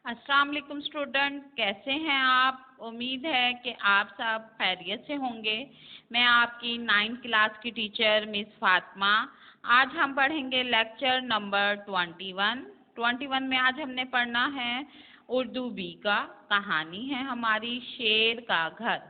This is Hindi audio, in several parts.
अस्सलाम वालेकुम स्टूडेंट, कैसे हैं आप? उम्मीद है कि आप सब खैरियत से होंगे। मैं आपकी 9th क्लास की टीचर मिस फातिमा। आज हम पढ़ेंगे लेक्चर नंबर 21 में आज हमने पढ़ना है उर्दू बी का। कहानी है हमारी शेर का घर।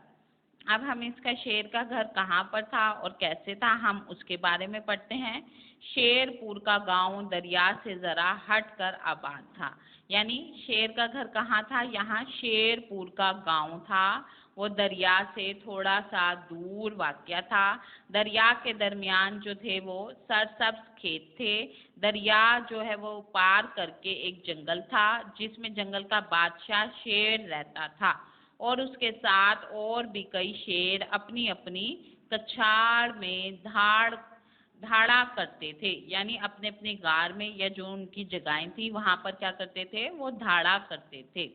अब हम इसका शेर का घर कहाँ पर था और कैसे था, हम उसके बारे में पढ़ते हैं। शेरपुर का गांव दरिया से जरा हटकर आबाद था। यानी शेर का घर कहाँ था? यहाँ शेरपुर का गांव था। वो दरिया से थोड़ा सा दूर वाक़या था। दरिया के दरमियान जो थे वो सरसब्ज खेत थे। दरिया जो है वो पार करके एक जंगल था, जिसमें जंगल का बादशाह शेर रहता था और उसके साथ और भी कई शेर अपनी अपनी कछाड़ में धाड़ा करते थे। यानी अपने अपने गार में या जो उनकी जगहें थी वहां पर क्या करते थे, वो धाड़ा करते थे।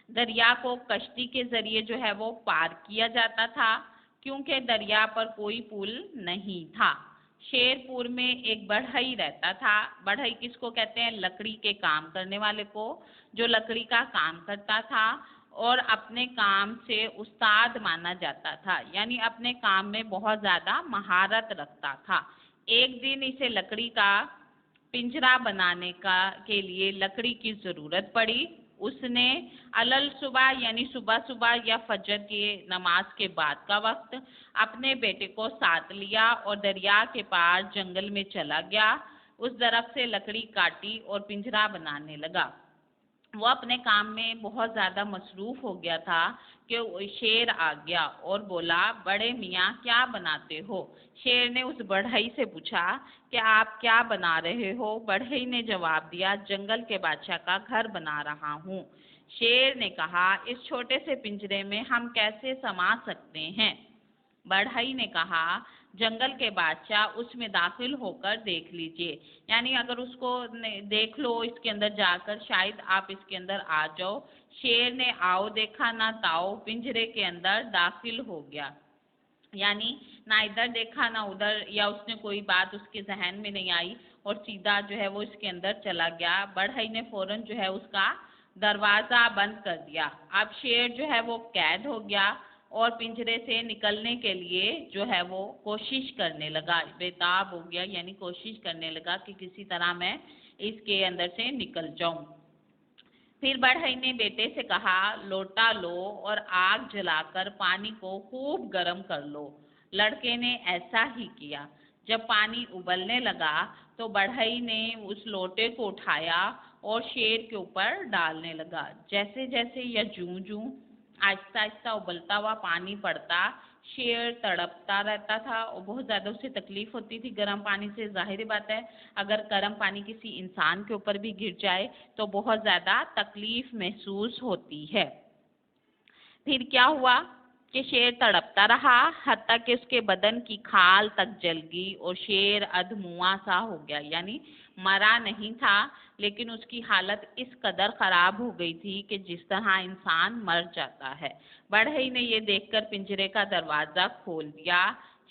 दरिया को कश्ती के जरिए जो है वो पार किया जाता था, क्योंकि दरिया पर कोई पुल नहीं था। शेरपुर में एक बढ़ई रहता था। बढ़ई किसको कहते हैं? लकड़ी के काम करने वाले को, जो लकड़ी का काम करता था और अपने काम से उस्ताद माना जाता था। यानी अपने काम में बहुत ज्यादा महारत रखता था। एक दिन इसे लकड़ी का पिंजरा बनाने के लिए लकड़ी की जरूरत पड़ी। उसने अलल सुबह यानी सुबह सुबह या फजर की नमाज के बाद का वक्त अपने बेटे को साथ लिया और दरिया के पार जंगल में चला गया। उस दरख्त से लकड़ी काटी और पिंजरा बनाने लगा। वो अपने काम में बहुत ज्यादा मसरूफ हो गया था कि शेर आ गया और बोला, बड़े मियाँ क्या बनाते हो? शेर ने उस बढ़ई से पूछा कि आप क्या बना रहे हो? बढ़ई ने जवाब दिया, जंगल के बादशाह का घर बना रहा हूँ। शेर ने कहा, इस छोटे से पिंजरे में हम कैसे समा सकते हैं? बढ़ई ने कहा, जंगल के बादशाह उसमें दाखिल होकर देख लीजिए। यानी अगर उसको देख लो इसके अंदर जाकर, शायद आप इसके अंदर आ जाओ। शेर ने आओ देखा ना ताओ, पिंजरे के अंदर दाखिल हो गया। यानी ना इधर देखा ना उधर, या उसने कोई बात उसके जहन में नहीं आई और सीधा जो है वो इसके अंदर चला गया। बढ़ई ने फौरन जो है उसका दरवाजा बंद कर दिया। अब शेर जो है वो कैद हो गया और पिंजरे से निकलने के लिए जो है वो कोशिश करने लगा, बेताब हो गया। यानी कोशिश करने लगा कि किसी तरह मैं इसके अंदर से निकल जाऊं। फिर बढ़ई ने बेटे से कहा, लोटा लो और आग जलाकर पानी को खूब गर्म कर लो। लड़के ने ऐसा ही किया। जब पानी उबलने लगा तो बढ़ई ने उस लोटे को उठाया और शेर के ऊपर डालने लगा। जैसे जैसे या जूं जूं आहिस्ता आहिस्ता उबलता हुआ पानी पड़ता, शेर तड़पता रहता था और बहुत ज्यादा उसे तकलीफ होती थी गर्म पानी से। जाहिर बात है, अगर गर्म पानी किसी इंसान के ऊपर भी गिर जाए तो बहुत ज्यादा तकलीफ महसूस होती है। फिर क्या हुआ कि शेर तड़पता रहा, हत्ता कि उसके बदन की खाल तक जल गई और शेर अधमुआ सा हो गया। यानी मरा नहीं था, लेकिन उसकी हालत इस कदर खराब हो गई थी कि जिस तरह इंसान मर जाता है। बढ़ई ने ये देखकर पिंजरे का दरवाजा खोल दिया।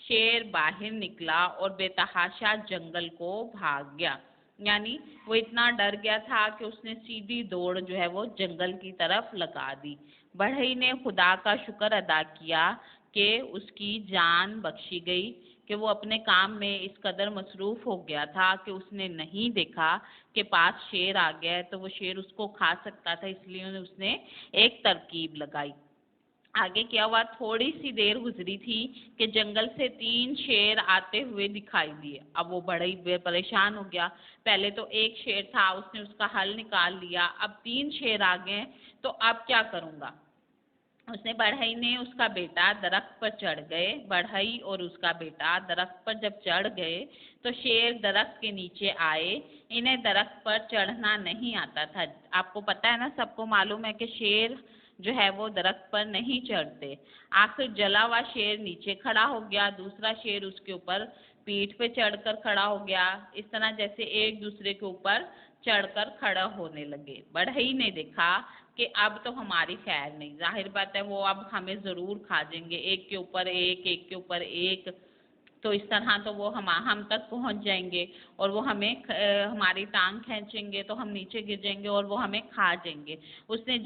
शेर बाहर निकला और बेतहाशा जंगल को भाग गया। यानी वो इतना डर गया था कि उसने सीधी दौड़ जो है वो जंगल की तरफ लगा दी। बढ़ई ने खुदा का शुक्र अदा किया कि उसकी जान बख्शी गई, कि वो अपने काम में इस कदर मसरूफ हो गया था कि उसने नहीं देखा कि पास शेर आ गया है तो वो शेर उसको खा सकता था। इसलिए उसने एक तरकीब लगाई। आगे क्या हुआ, थोड़ी सी देर गुजरी थी कि जंगल से 3 शेर आते हुए दिखाई दिए। अब वो बड़ा ही परेशान हो गया। पहले तो एक शेर था, उसने उसका हल निकाल लिया, अब 3 शेर आ गए तो अब क्या करूंगा? उसने बढ़ई ने उसका बेटा दरख्त पर चढ़ गए। बढ़ई और उसका बेटा दरख्त पर जब चढ़ गए तो शेर दरख्त के नीचे आए। इन्हें दरख्त पर चढ़ना नहीं आता था। आपको पता है ना, सबको मालूम है कि शेर जो है वो दरख्त पर नहीं चढ़ते। आखिर जला हुआ शेर नीचे खड़ा हो गया, दूसरा शेर उसके ऊपर पीठ पे चढ़कर खड़ा हो गया। इस तरह जैसे एक दूसरे के ऊपर चढ़कर खड़ा होने लगे। बढ़ई ने देखा कि अब तो हमारी खैर नहीं, जाहिर बात है वो अब हमें जरूर खा जाएंगे, एक के ऊपर एक, एक के ऊपर एक। तो इस तरह तो वो हम तक पहुंच जाएंगे और वो हमें हमारी टांग खींचेंगे तो हम नीचे गिर जाएंगे और वो हमें खा जाएंगे। उसने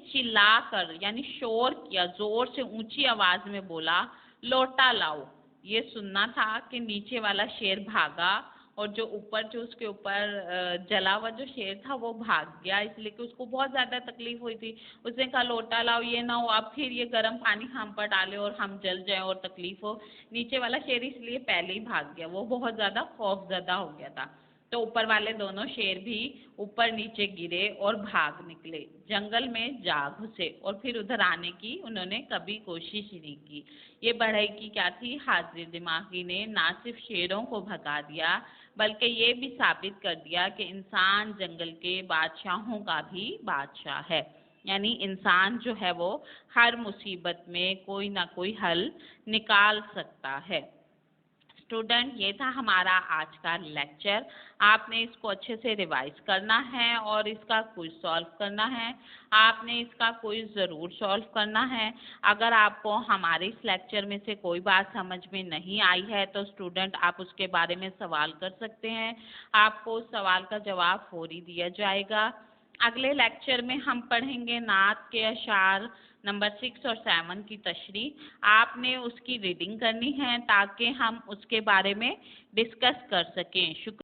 चिल्लाकर यानी शोर किया, जोर से ऊंची आवाज में बोला, लोटा लाओ। ये सुनना था कि नीचे वाला शेर भागा और जो उसके ऊपर जला हुआ जो शेर था वो भाग गया, इसलिए कि उसको बहुत ज्यादा तकलीफ हुई थी। उसने कहा लोटा लाओ, ये ना हो अब फिर ये गर्म पानी हम पर डाले और हम जल जाए और तकलीफ हो। नीचे वाला शेर इसलिए पहले ही भाग गया, वो बहुत ज्यादा खौफजदा हो गया था। तो ऊपर वाले दोनों शेर भी ऊपर नीचे गिरे और भाग निकले, जंगल में जा घुसे और फिर उधर आने की उन्होंने कभी कोशिश ही नहीं की। ये बढ़ई की क्या थी, हाजिर दिमागी ने ना सिर्फ शेरों को भगा दिया बल्कि ये भी साबित कर दिया कि इंसान जंगल के बादशाहों का भी बादशाह है। यानी इंसान जो है वो हर मुसीबत में कोई ना कोई हल निकाल सकता है। स्टूडेंट, ये था हमारा आज का लेक्चर। आपने इसको अच्छे से रिवाइज करना है और इसका क्विज सॉल्व करना है। आपने इसका क्विज ज़रूर सॉल्व करना है। अगर आपको हमारे इस लेक्चर में से कोई बात समझ में नहीं आई है तो स्टूडेंट आप उसके बारे में सवाल कर सकते हैं, आपको उस सवाल का जवाब फौरी दिया जाएगा। अगले लेक्चर में हम पढ़ेंगे नात के अशार नंबर 6 और 7 की तशरीह। आपने उसकी रीडिंग करनी है ताकि हम उसके बारे में डिस्कस कर सकें। शुक्रिया।